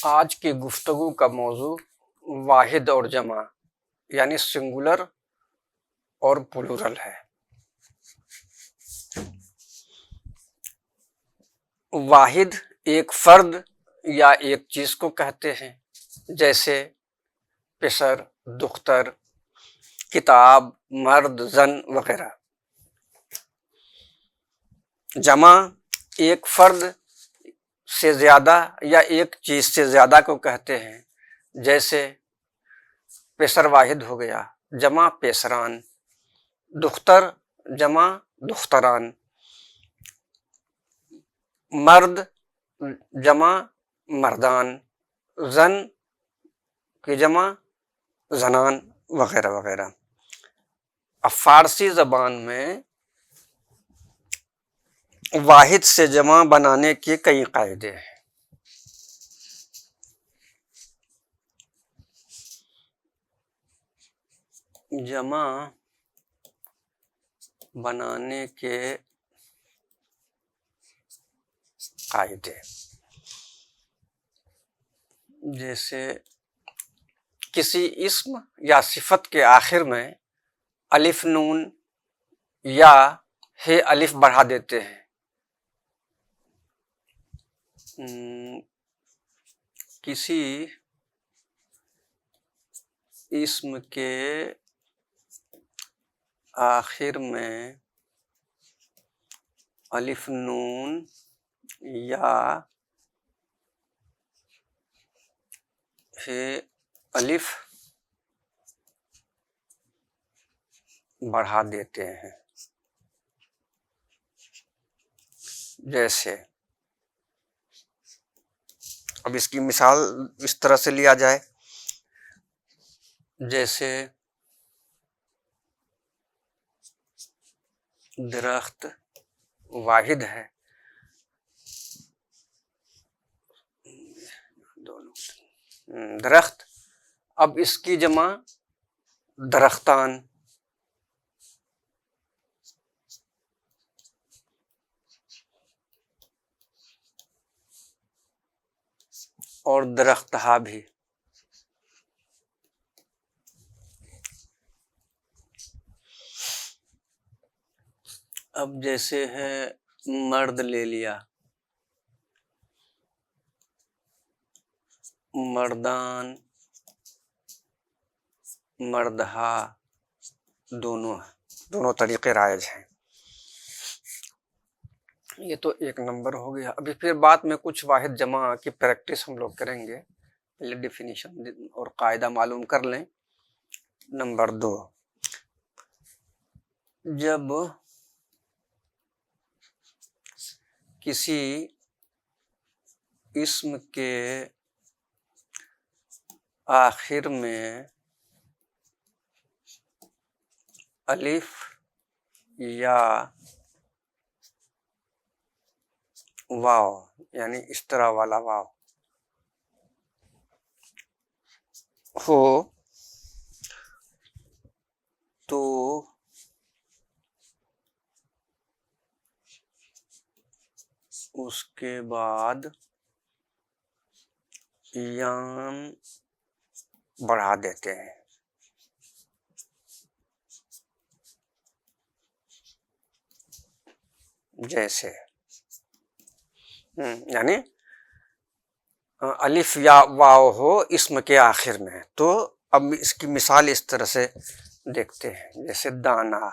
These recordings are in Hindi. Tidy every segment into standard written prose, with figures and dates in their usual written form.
आज की गुफ्तगू का मौजू वाहिद और जमा यानी सिंगुलर और प्लूरल है। वाहिद एक फर्द या एक चीज को कहते हैं, जैसे पिसर, दुख्तर, किताब, मर्द, जन वगैरह। जमा एक फर्द से ज्यादा या एक चीज से ज्यादा को कहते हैं, जैसे पेसर वाहिद हो गया, जमा पेसरान, दुख्तर जमा दुख्तरान, मर्द जमा मर्दान, जन की जमा जनान वगैरह वगैरह। अब फारसी जबान में वाहिद से जमा बनाने के कई कायदे हैं। जमा बनाने के कायदे जैसे किसी इस्म या सिफत के आखिर में अलिफ नून या हे अलिफ बढ़ा देते हैं। किसी इस्म के आखिर में अलिफ नून या हे अलिफ बढ़ा देते हैं। जैसे अब इसकी मिसाल इस तरह से लिया जाए, जैसे दरख्त वाहिद है, दरख्त, अब इसकी जमा दरख्तान, और दरख्तहा भी। अब जैसे है मर्द ले लिया, मर्दान, मर्दहा, दोनों तरीके राइज हैं। ये तो एक नंबर हो गया। अभी फिर बाद में कुछ वाहिद जमा की प्रैक्टिस हम लोग करेंगे, पहले डिफिनीशन और कायदा मालूम कर लें। नंबर 2, जब किसी इस्म के आखिर में अलिफ या वाव यानी इस तरह वाला वाव हो तो उसके बाद याम बढ़ा देते हैं। जैसे यानी अलिफ या वाव हो इस्म के आखिर में, तो अब इसकी मिसाल इस तरह से देखते हैं, जैसे दाना,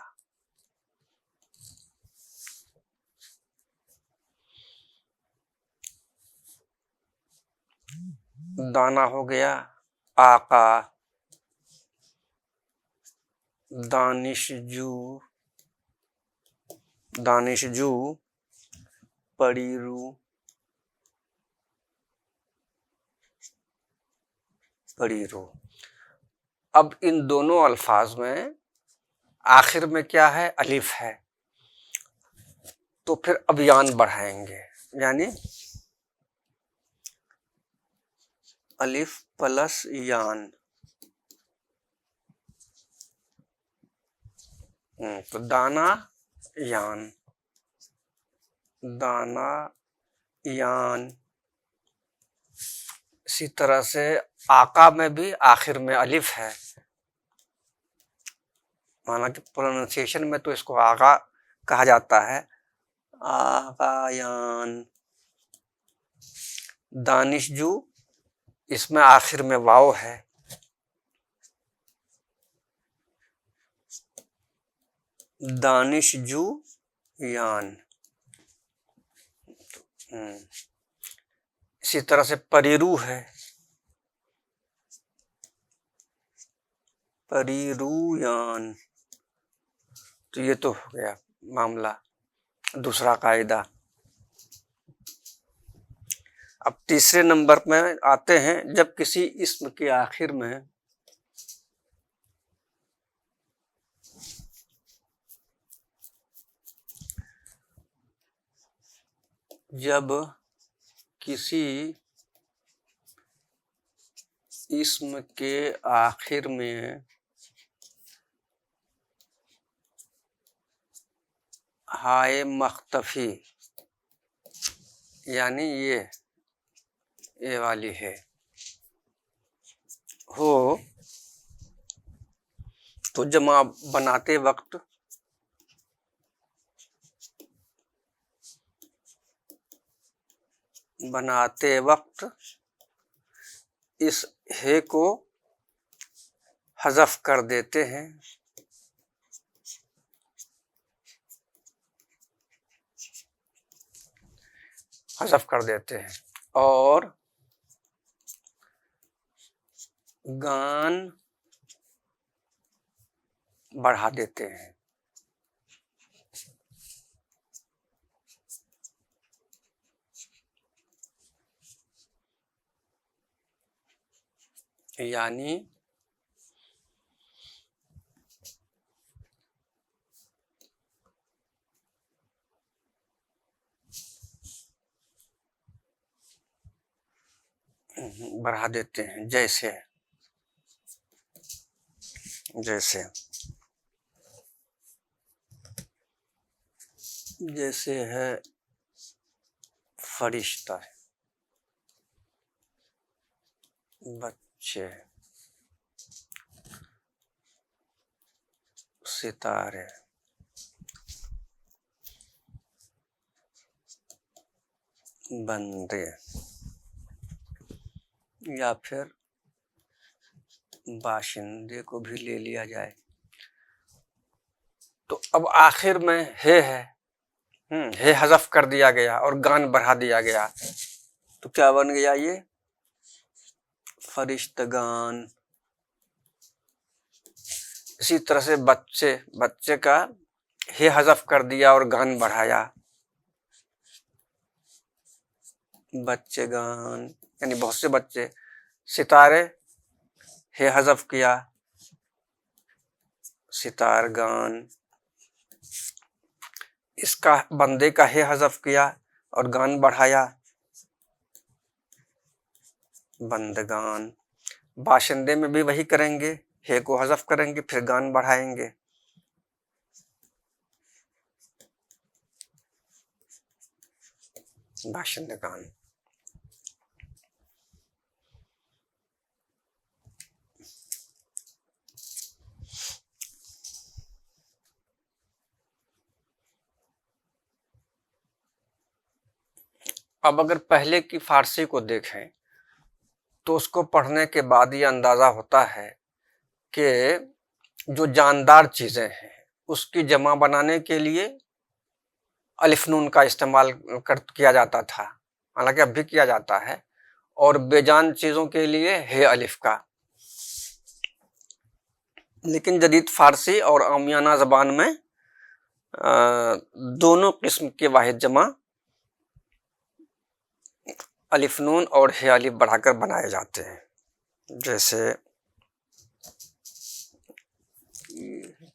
दाना हो गया, आका, दानिशजू, दानिशजू, पड़ीरू, पड़ीरू। अब इन दोनों अल्फाज में आखिर में क्या है? अलिफ है, तो फिर अब यान बढ़ाएंगे, यानी अलिफ प्लस यान। तो दाना यान, दाना यान, इसी तरह से आका में भी आखिर में अलिफ है, माना कि प्रोनाउंसिएशन में तो इसको आगा कहा जाता है, आगायान। दानिशजू, इसमें आखिर में वाव है, दानिशजू यान। इसी तरह से परीरू है, परीरूयान। तो ये तो हो गया मामला, दूसरा कायदा। अब तीसरे नंबर में आते हैं, जब किसी इस्म के आखिर में जब किसी इस्म के आखिर में हाय मख्तफी, यानी ये वाली है हो, तो जमा बनाते वक्त इस हे को हज़फ कर देते हैं, और गान बढ़ा देते हैं। यानी बढ़ा देते हैं, जैसे है फरिश्ता, बच्चे, सितारे, बंदे, या फिर बाशिंदे को भी ले लिया जाए। तो अब आखिर में हे हज़फ कर दिया गया और गान बढ़ा दिया गया, तो क्या बन गया ये? फरिश्तगान। इसी तरह से बच्चे का हे हज़फ कर दिया और गान बढ़ाया, बच्चेगान, यानी बहुत से बच्चे। सितारे, हे हज़फ किया, सितारगान। इसका बंदे का हे हज़फ किया और गान बढ़ाया, बंदगान। बाशिंदे में भी वही करेंगे, हे को हज़फ करेंगे फिर गान बढ़ाएंगे, बाशिंदगान। अब अगर पहले की फारसी को देखें तो उसको पढ़ने के बाद ये अंदाज़ा होता है कि जो जानदार चीज़ें हैं उसकी जमा बनाने के लिए अलिफ नून का इस्तेमाल किया जाता था, हालांकि अब भी किया जाता है, और बेजान चीज़ों के लिए हे अलिफ का। लेकिन जदीद फारसी और आमियाना ज़बान में दोनों किस्म के वाहिद जमा अलिफ नून और हे अलिफ बढ़ाकर बनाए जाते हैं। जैसे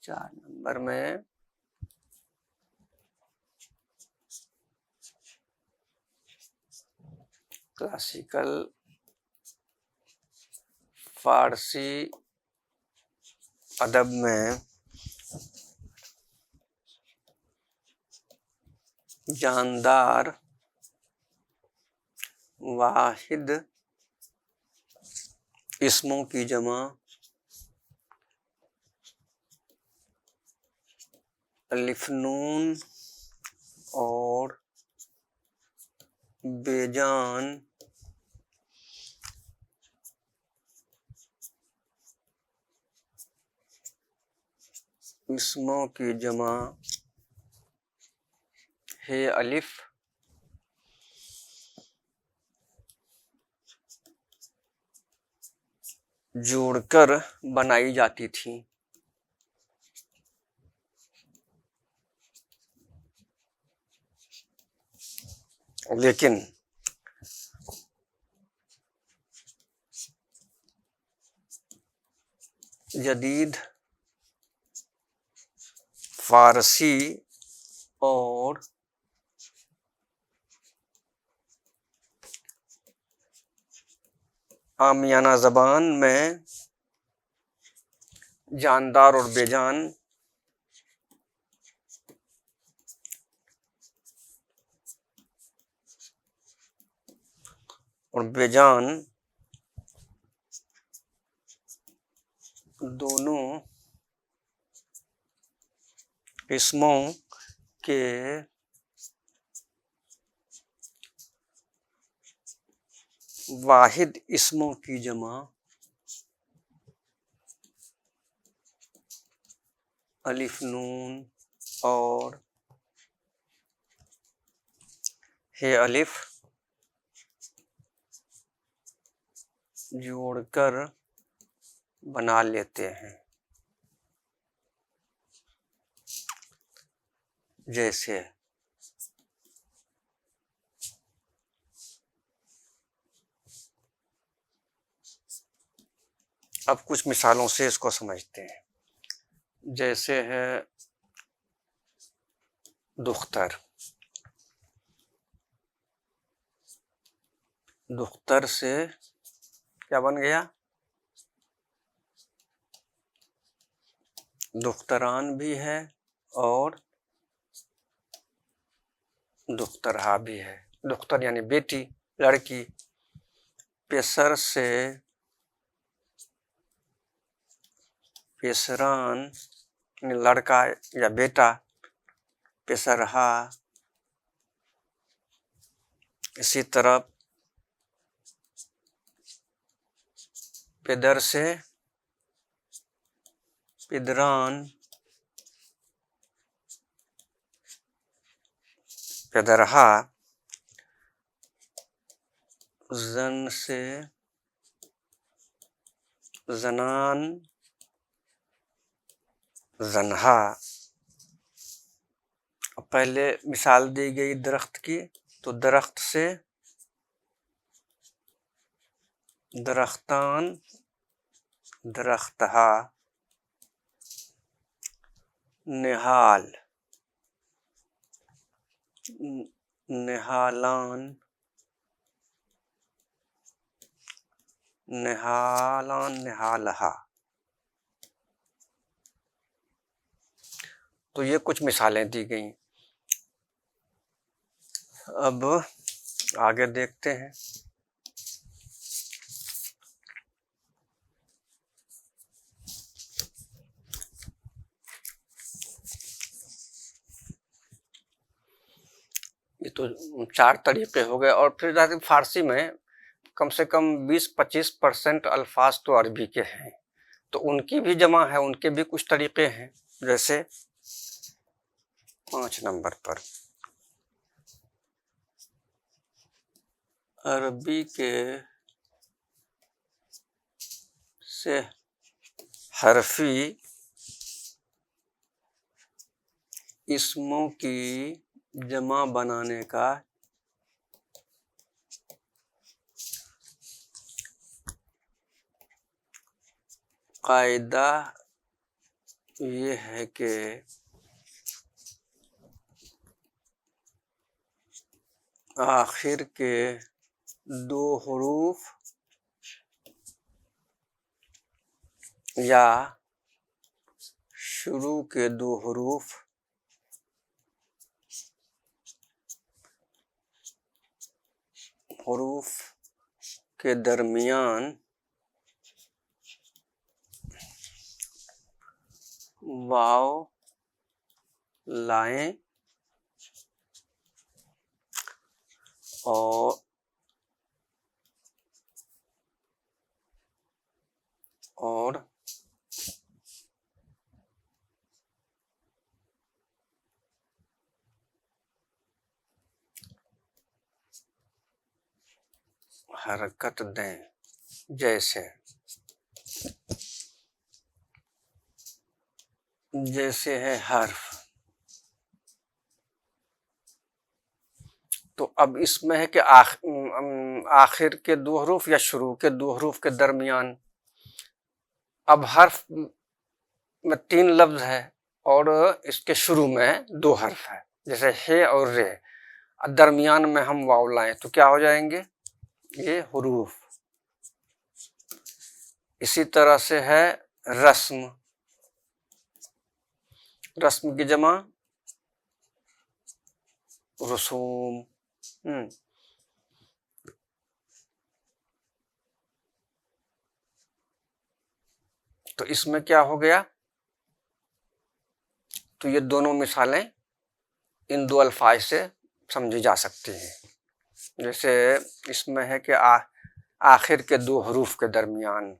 4 नंबर में क्लासिकल फारसी अदब में जानदार वाहिद इसमों की जमा अलिफ नून और बेजान इसमों की जमा हे अलिफ जोड़कर बनाई जाती थी। लेकिन जदीद फारसी और आमियाना ज़बान में जानदार और बेजान दोनों किस्मों के वाहिद इसमों की जमा अलिफ नून और हे अलिफ जोड़कर बना लेते हैं। जैसे अब कुछ मिसालों से इसको समझते हैं। जैसे है दुख्तर, दुख्तर से क्या बन गया? दुख्तरान भी है और दुख्तरहा भी है। दुख्तर यानी बेटी, लड़की। पेसर से पेसरान यानी लड़का या बेटा। पेसरहा इसी तरह पेदर से पेदरान, पेदरहा। जन से जनान, जन्हा। पहले मिसाल दी गई दरख्त की, तो दरख्त से दरख्तान, दरख्तहा। निहाल, निहालान, निहालान, निहालहा। तो ये कुछ मिसालें दी गई। अब आगे देखते हैं। ये तो 4 तरीके हो गए। और फिर जाके फारसी में कम से कम 20-25% अल्फाज तो अरबी के हैं, तो उनकी भी जमा है, उनके भी कुछ तरीके हैं। जैसे 5 नंबर पर अरबी के से हरफी इसमों की जमा बनाने का कायदा ये है कि आखिर के 2 हरूफ या शुरू के 2 हरूफ के दरमियान वाव लाएं और हरकत दें, जैसे है हर्फ। तो अब इसमें है कि आखिर के दो हरूफ या शुरू के दो हरूफ के दरमियान। अब हर्फ में 3 लफ्ज है और इसके शुरू में 2 हर्फ है, जैसे हे और रे। दरमियान में हम वाव लाएं तो क्या हो जाएंगे, ये हुरूफ। इसी तरह से है रस्म, रस्म की जमा रसूम। तो इसमें क्या हो गया, तो ये दोनों मिसालें इन 2 अल्फाज से समझी जा सकती हैं। जैसे इसमें है कि आखिर के 2 हरूफ के दरमियान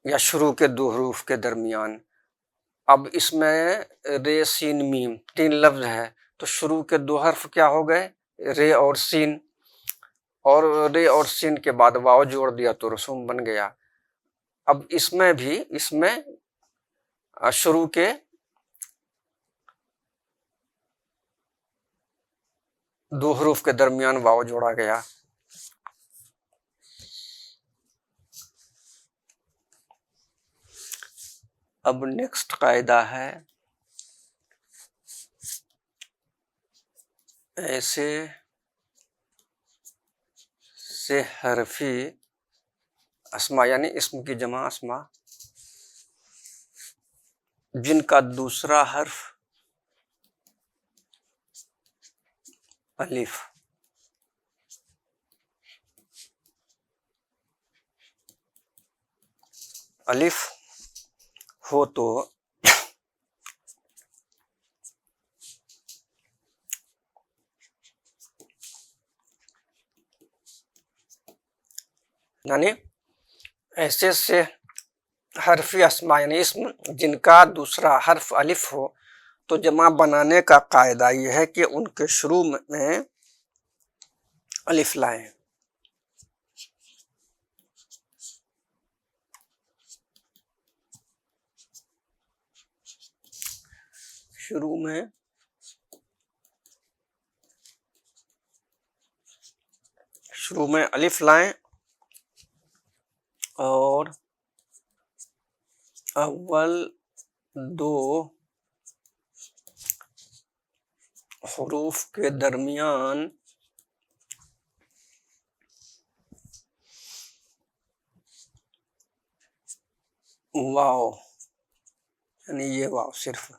या शुरू के 2 हरूफ के दरमियान। अब इसमें रे सीन मीम 3 लफ्ज है, तो शुरू के 2 हर्फ क्या हो गए, रे और सीन, और रे और सीन के बाद वाव जोड़ दिया तो रसूम बन गया। अब इसमें भी शुरू के 2 हरूफ के दरमियान वाव जोड़ा गया। अब नेक्स्ट कायदा है, ऐसे से हरफी अस्मा यानी इस्म की जमा अस्मा जिनका दूसरा हर्फ अलिफ हो तो यानी ऐसे से हरफी अस्मा यानी इस्म जिनका दूसरा हर्फ अलिफ हो, तो जमा बनाने का कायदा यह है कि उनके शुरू में अलिफ लाएं। शुरू में अलिफ लाएं और अव्वल 2 हुरूफ के दरमियान वाव यानी ये वाव सिर्फ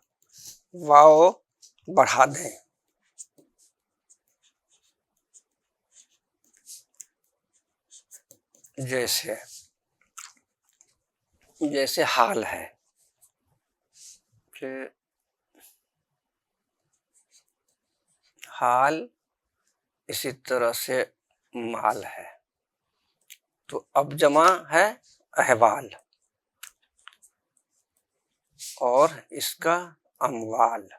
वाव बढ़ा दें। जैसे हाल है कि हाल, इसी तरह से माल है, तो अब जमा है अहवाल और इसका अमवाल।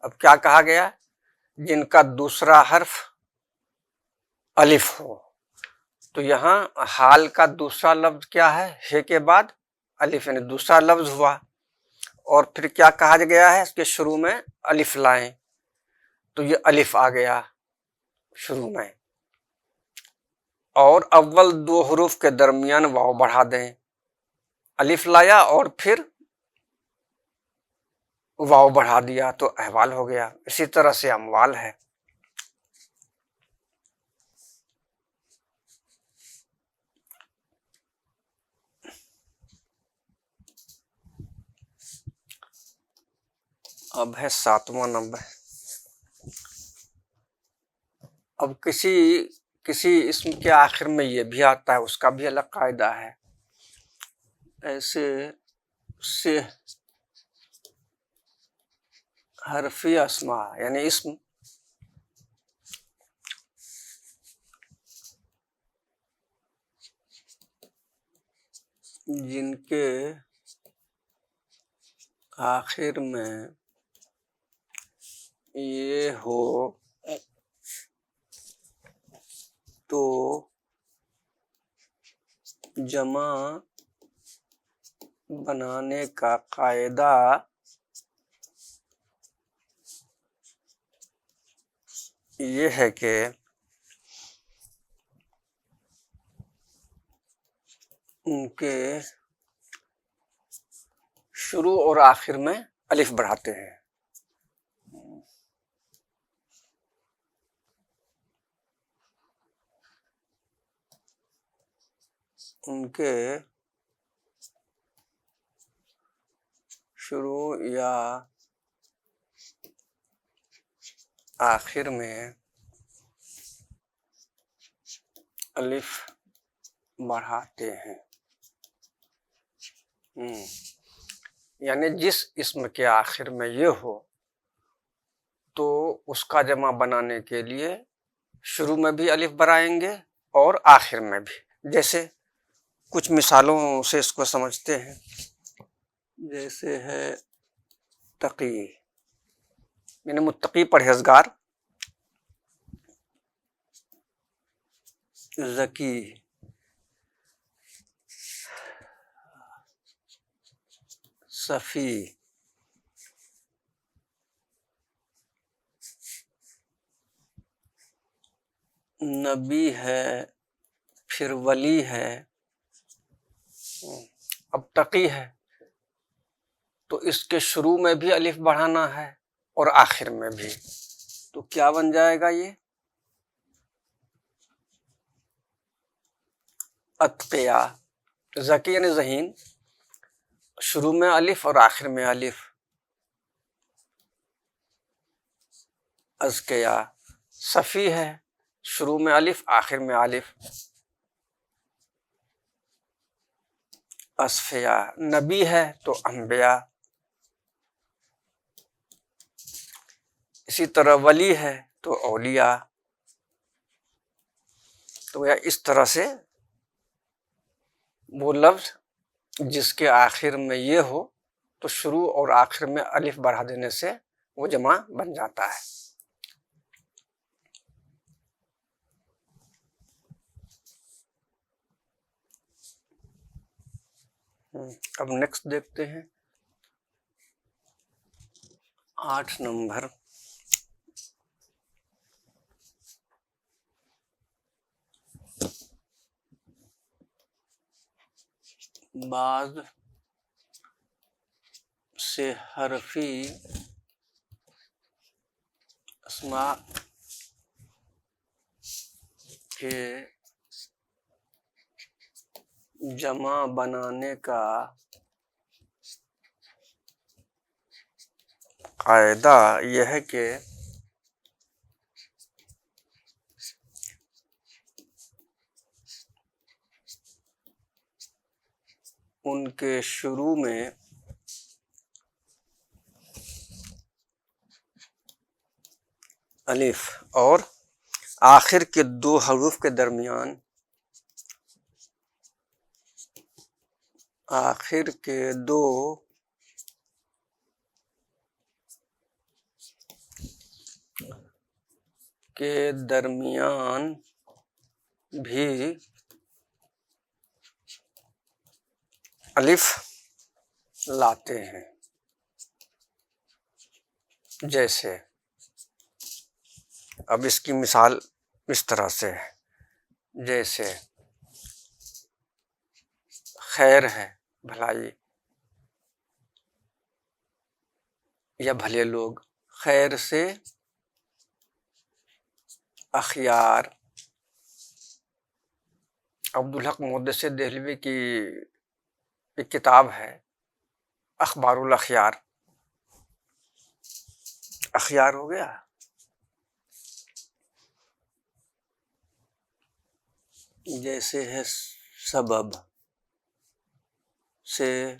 अब क्या कहा गया, जिनका दूसरा हर्फ अलिफ हो, तो यहाँ हाल का दूसरा लफ्ज क्या है के बाद अलिफ यानी दूसरा लफ्ज हुआ। और फिर क्या कहा गया है, इसके शुरू में अलिफ लाएं, तो ये अलिफ आ गया शुरू में। और अव्वल 2 हुरूफ के दरमियान वाव बढ़ा दें, अलिफ लाया और फिर वाव बढ़ा दिया तो अहवाल हो गया। इसी तरह से अमवाल है। अब है 7वां नंबर। अब किसी किसी इसम के आखिर में ये भी आता है, उसका भी अलग कायदा है। ऐसे से हरफी अस्मा यानी इसम जिनके आखिर में ये हो तो जमा बनाने का कायदा ये है कि उनके शुरू और आखिर में अलिफ बढ़ाते हैं। उनके शुरू या आखिर में अलिफ बढ़ाते हैं। यानी जिस इसम के आखिर में ये हो तो उसका जमा बनाने के लिए शुरू में भी अलिफ बढ़ाएंगे और आखिर में भी। जैसे कुछ मिसालों से इसको समझते हैं। जैसे है तकी यानी मुत्तकी परहेजगार, ज़की सफ़ी, नबी है, फिर वली है। अब तकी है तो इसके शुरू में भी अलिफ बढ़ाना है और आखिर में भी, तो क्या बन जाएगा ये अत्किया। ज़की यानी ज़हीन, शुरू में अलिफ और आखिर में अलिफ। अज़किया सफ़ी है, शुरू में अलिफ आखिर में अलिफ। अस्फिया नबी है तो अंबिया। इसी तरह वली है तो औलिया। तो या इस तरह से वो लफ्ज जिसके आखिर में ये हो तो शुरू और आखिर में अलिफ बढ़ा देने से वो जमा बन जाता है। अब नेक्स्ट देखते हैं 8 नंबर। बाद से हरफी अस्मा के जमा बनाने का कायदा यह है कि उनके शुरू में अलिफ और आखिर के 2 हरूफ के दरमियान आखिर के 2 के दरमियान भी अलिफ लाते हैं। जैसे अब इसकी मिसाल इस तरह से है, जैसे खैर है भलाई या भले लोग, खैर से अखियार। अब्दुल हक मुहद्दिस देहलवी की एक किताब है अखबारुल अखियार। अखियार हो गया। जैसे है सबब से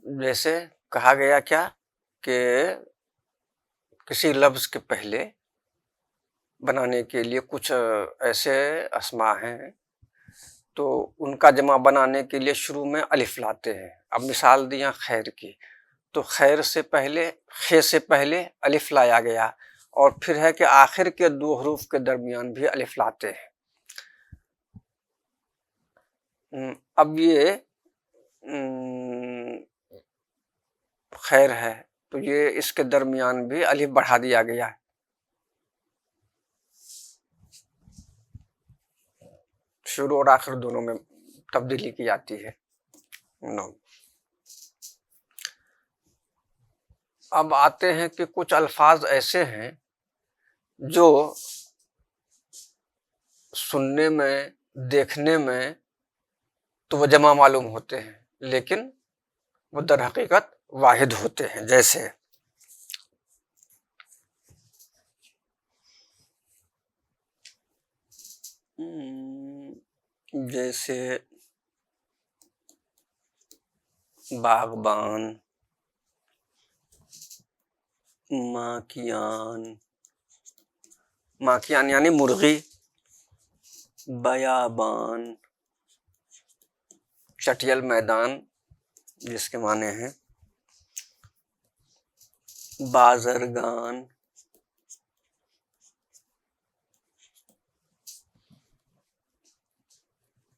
जैसे कहा गया क्या कि किसी लफ्ज के पहले बनाने के लिए कुछ ऐसे अस्मा हैं तो उनका जमा बनाने के लिए शुरू में अलिफ लाते हैं। अब मिसाल दिया खैर की, तो खैर से पहले खे से पहले अलिफ लाया गया और फिर है कि आखिर के दो हरूफ के दरमियान भी अलिफ लाते हैं। अब ये खैर है तो ये इसके दरमियान भी अलिफ बढ़ा दिया गया है। शुरू और आखिर दोनों में तब्दीली की जाती है। अब आते हैं कि कुछ अल्फाज ऐसे हैं जो सुनने में देखने में तो वो जमा मालूम होते हैं लेकिन वो दर हकीकत वाहिद होते हैं। जैसे बागबान, माकियान, माकियान यानी मुर्गी, बयाबान, चटियल मैदान जिसके माने हैं, बाजरगान,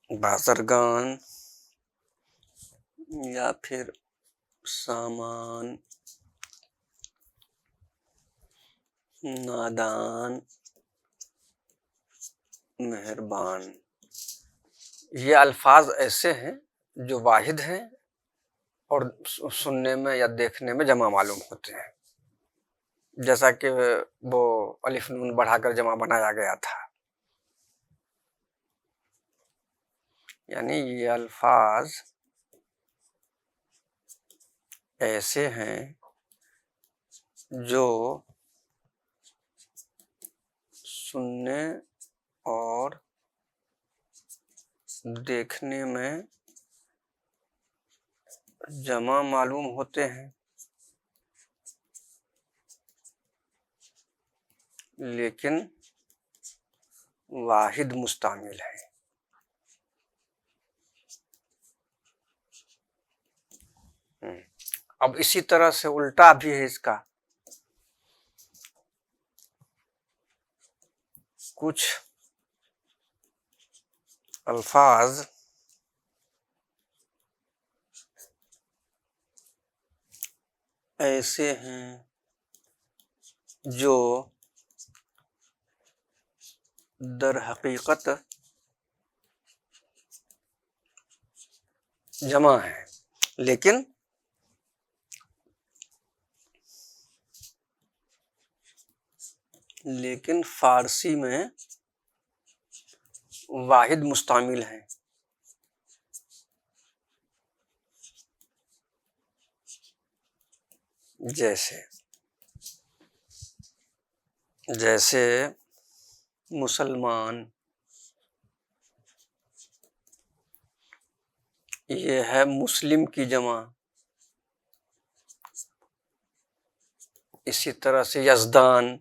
बाजरगान या फिर सामान, नादान, मेहरबान। ये अल्फाज ऐसे हैं जो वाहिद हैं और सुनने में या देखने में जमा मालूम होते हैं, जैसा कि वो अलिफ नून बढ़ाकर जमा बनाया गया था। यानी ये अल्फाज ऐसे हैं जो सुनने और देखने में जमा मालूम होते हैं लेकिन वाहिद मुस्तामिल है। अब इसी तरह से उल्टा भी है इसका। कुछ अल्फाज ऐसे हैं जो दर हकीकत जमा है लेकिन फारसी में वाहिद मुस्तामिल है। जैसे मुसलमान, ये है मुस्लिम की जमा। इसी तरह से यज़दान,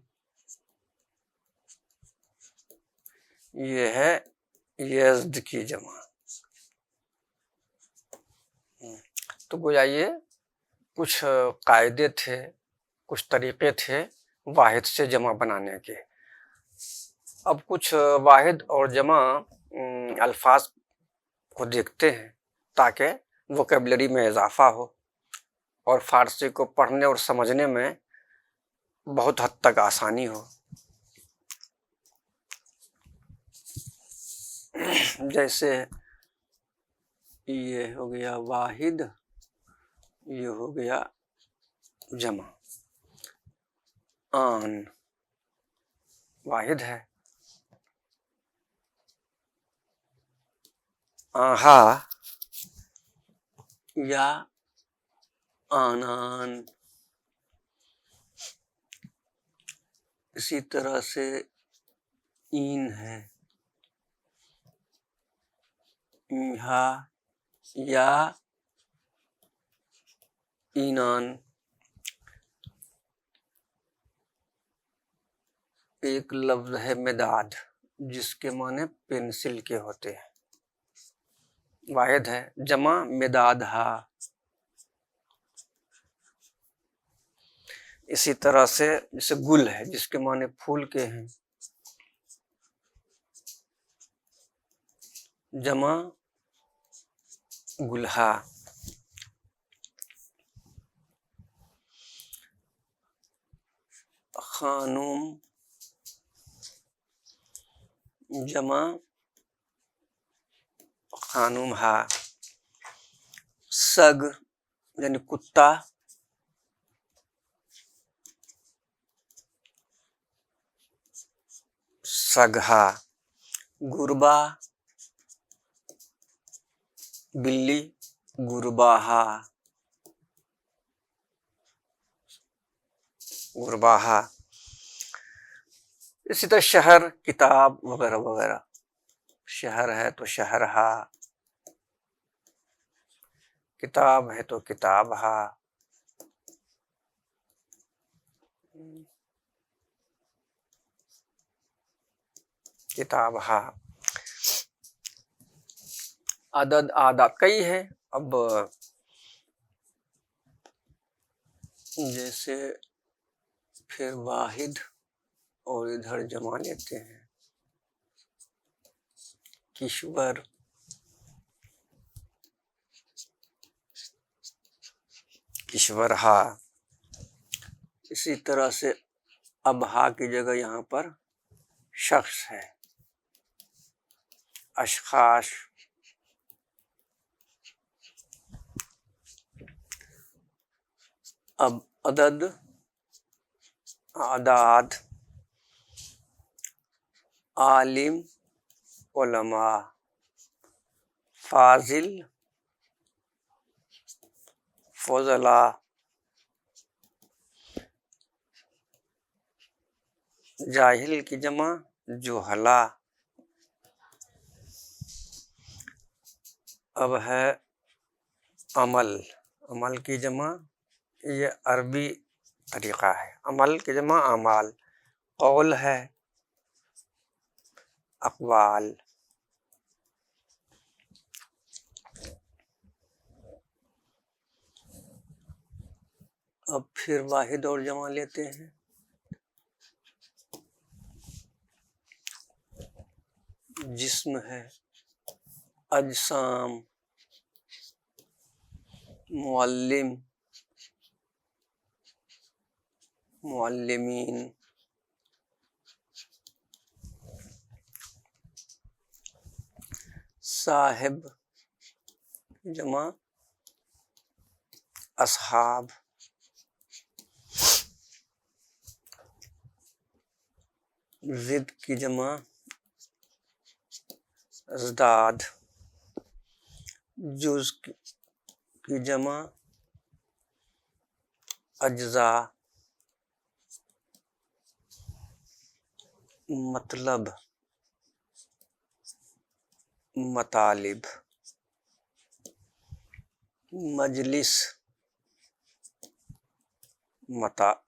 ये है यज़्द की जमा। तो गोया ये कुछ कायदे थे, कुछ तरीके थे वाहिद से जमा बनाने के। अब कुछ वाहिद और जमा अल्फाज को देखते हैं ताकि वोकेबलरी में इजाफा हो और फारसी को पढ़ने और समझने में बहुत हद तक आसानी हो। जैसे ये हो गया वाहिद, ये हो गया जमा। आन वाहिद है, आहा या आनान, इसी तरह से ईन है, ईहा या ईनान। एक लफ्ज है मिदाद, जिसके माने पेंसिल के होते हैं, वाहिद है जमा मिदाद हा। इसी तरह से जैसे गुल है, जिसके माने फूल के हैं, जमा गुलहा। खानूम जमा खानूम हा। सग यानी कुत्ता, सगहा। गुरबा बिल्ली, गुरबाहा, गुरबाहा। इसी तरह शहर, किताब वगैरह वगैरह। शहर है तो शहरहा, किताब है तो किताबहा। किताबहा। अदद आदाद कई है। अब जैसे फिर वाहिद और इधर जमा लेते हैं, किश्वर, किश्वरहा। इसी तरह से अब हा की जगह यहाँ पर शख्स है, अशखाश। अब अदद, आदाद, आलिम, उलमा, फाजिल, फजला, जाहिल की जमा जुहला। अब है अमल, अमल की जमा, ये अरबी तरीका है, अमल की जमा अमाल। कौल है, अक़वाल। अब फिर वाहिद और जमा लेते हैं। जिस्म है, अजसाम, मुअल्लिम, मुअल्लिमीन। साहिब जमा असहाब। जिद की जमा अज़दाद। जुज़ की जमा अज्जा। मतलब मतालिब। मजलिस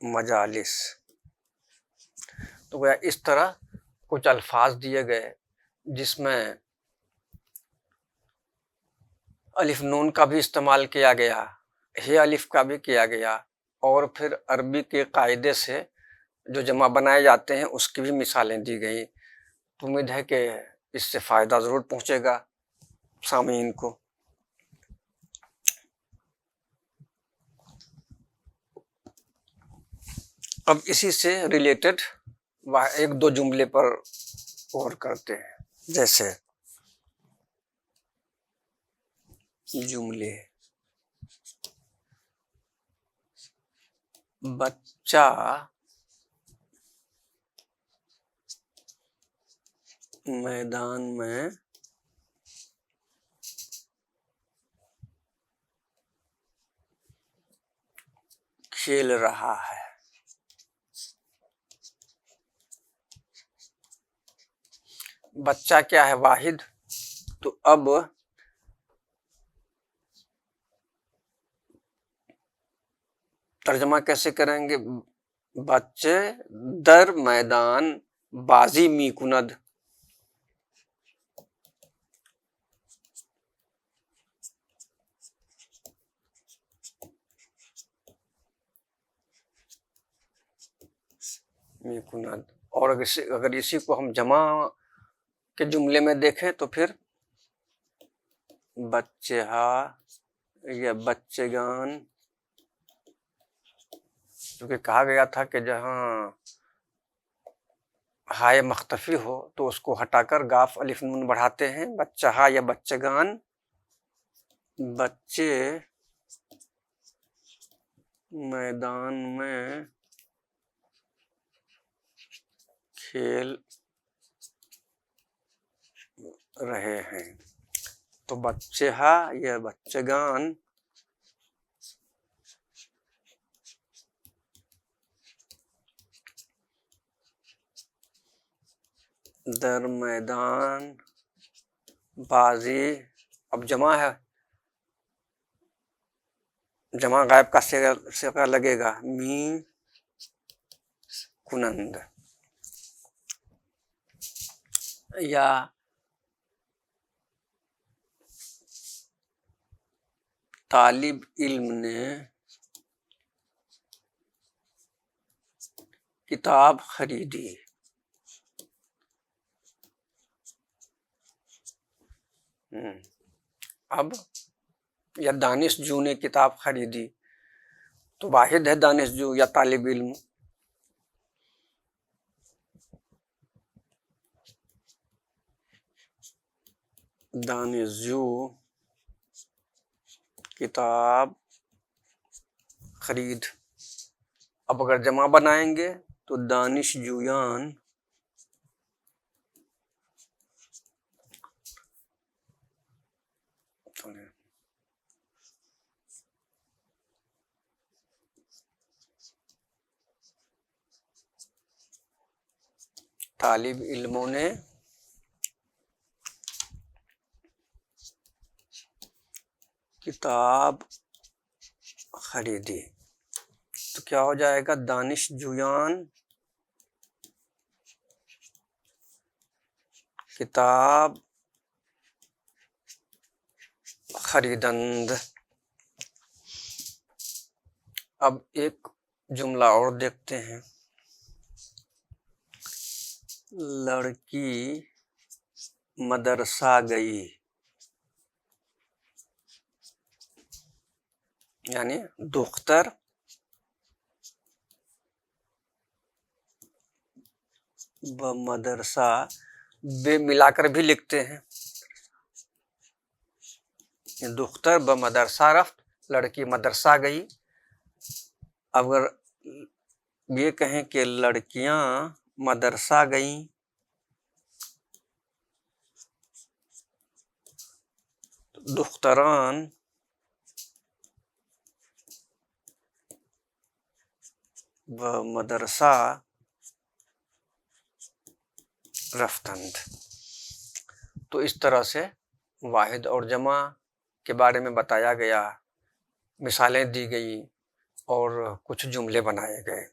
मजालिस। तो वह इस तरह कुछ अल्फाज दिए गए जिसमें अलिफ नून का भी इस्तेमाल किया गया, हे अलिफ का भी किया गया, और फिर अरबी के कायदे से जो जमा बनाए जाते हैं उसकी भी मिसालें दी गई। तो उम्मीद है कि इससे फ़ायदा ज़रूर पहुँचेगा सामीन को। अब इसी से रिलेटेड एक दो जुमले पर और करते हैं। जैसे जुमले, बच्चा मैदान में खेल रहा है। बच्चा क्या है? वाहिद। तो अब तर्जमा कैसे करेंगे? बच्चे दर मैदान बाजी मी कुनद। मी कुनद। और अगर इसी को हम जमा के जुमले में देखें तो फिर बच्चे हा या बच्चेगान, क्योंकि कहा गया था कि जहां हाय मख्तफी हो तो उसको हटाकर गाफ अलिफ नून बढ़ाते हैं। बच्चा हा या बच्चेगान, बच्चे मैदान में खेल रहे हैं। तो बच्चे हा या बच्चेगान दर मैदान बाजी। अब जमा है, जमा गायब का सिगा लगेगा मी कुनंद। या तालिब इल्म ने किताब खरीदी। अब या दानिश जू ने किताब खरीदी, तो वाहिद है दानिश जू या तालिब इल्म। दानिश जू किताब खरीद। अब अगर जमा बनाएंगे तो दानिश जुयान तालिब इल्मों ने किताब खरीदी। तो क्या हो जाएगा? दानिश जुयान किताब खरीदंद। अब एक जुमला और देखते हैं। लड़की मदरसा गई, यानी दुख्तर ब मदरसा, बे मिलाकर भी लिखते हैं। दुख्तर ब मदरसा रफ्त, लड़की मदरसा गई। अगर ये कहें कि लड़कियां मदरसा गईं, तो दुख्तरान व मदरसा रफ्तंद। तो इस तरह से वाहिद और जमा के बारे में बताया गया, मिसालें दी गई और कुछ जुमले बनाए गए।